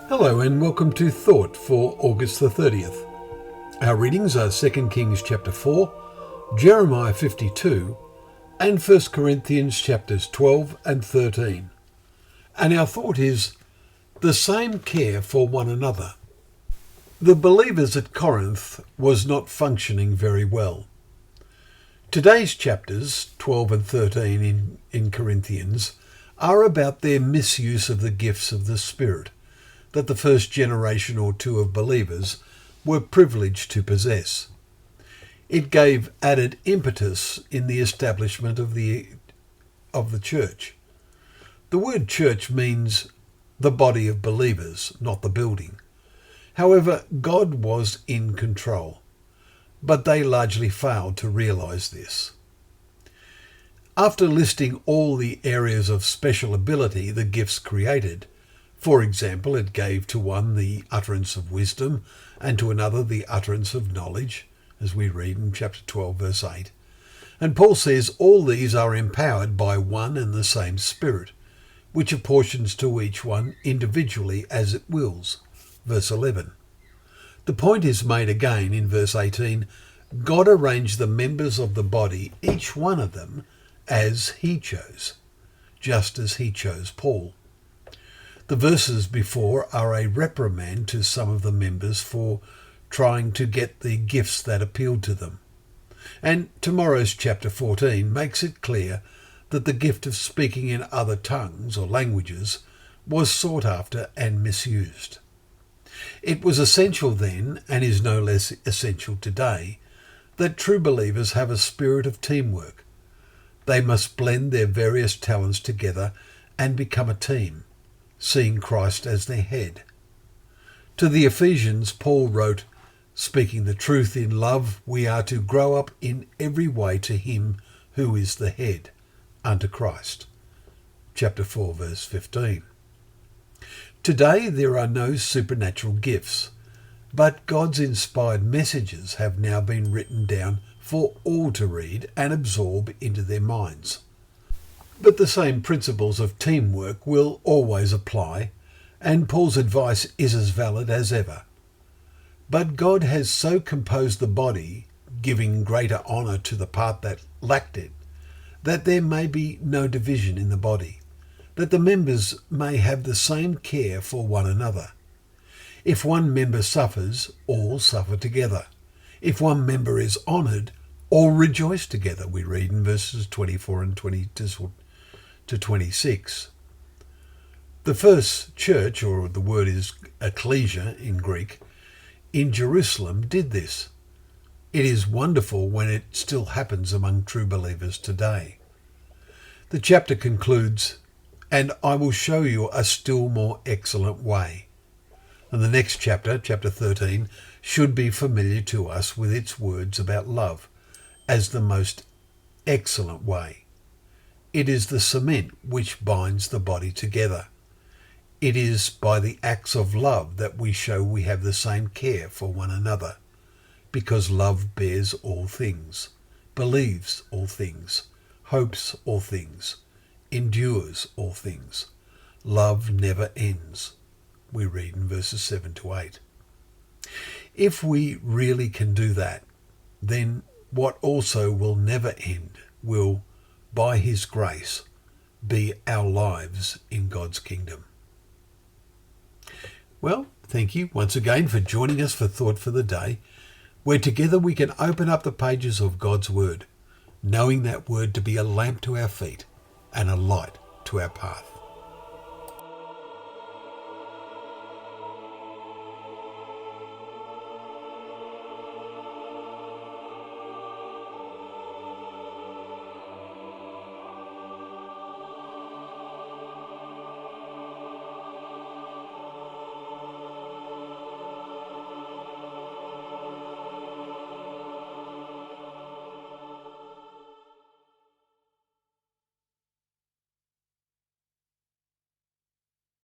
Hello and welcome to Thought for August the 30th. Our readings are 2 Kings chapter 4, Jeremiah 52 and 1 Corinthians chapters 12 and 13. And our thought is the same care for one another. The believers at Corinth was not functioning very well. Today's chapters 12 and 13 in Corinthians are about their misuse of the gifts of the Spirit that the first generation or two of believers were privileged to possess. It gave added impetus in the establishment of the church. The word church means the body of believers, not the building. However, God was in control, but they largely failed to realise this. After listing all the areas of special ability the gifts created, for example, it gave to one the utterance of wisdom and to another the utterance of knowledge, as we read in chapter 12, verse 8. And Paul says all these are empowered by one and the same Spirit, which apportions to each one individually as it wills. Verse 11. The point is made again in verse 18. God arranged the members of the body, each one of them, as he chose, just as he chose Paul. The verses before are a reprimand to some of the members for trying to get the gifts that appealed to them. And tomorrow's chapter 14 makes it clear that the gift of speaking in other tongues or languages was sought after and misused. It was essential then, and is no less essential today, that true believers have a spirit of teamwork. They must blend their various talents together and become a team, seeing Christ as their head. To the Ephesians, Paul wrote, speaking the truth in love, we are to grow up in every way to him who is the head, unto Christ. Chapter 4, verse 15. Today there are no supernatural gifts, but God's inspired messages have now been written down for all to read and absorb into their minds. But the same principles of teamwork will always apply, and Paul's advice is as valid as ever. But God has so composed the body, giving greater honour to the part that lacked it, that there may be no division in the body, that the members may have the same care for one another. If one member suffers, all suffer together. If one member is honoured, all rejoice together, we read in verses 24 and 22 to 26. The first church, or the word is ecclesia in Greek, in Jerusalem did this. It is wonderful when it still happens among true believers today. The chapter concludes, and I will show you a still more excellent way. And the next chapter, chapter 13, should be familiar to us with its words about love as the most excellent way. It is the cement which binds the body together. It is by the acts of love that we show we have the same care for one another, because love bears all things, believes all things, hopes all things, endures all things. Love never ends, we read in verses 7 to 8. If we really can do that, then what also will never end will, by his grace, be our lives in God's kingdom. Well, thank you once again for joining us for Thought for the Day, where together we can open up the pages of God's Word, knowing that Word to be a lamp to our feet and a light to our path.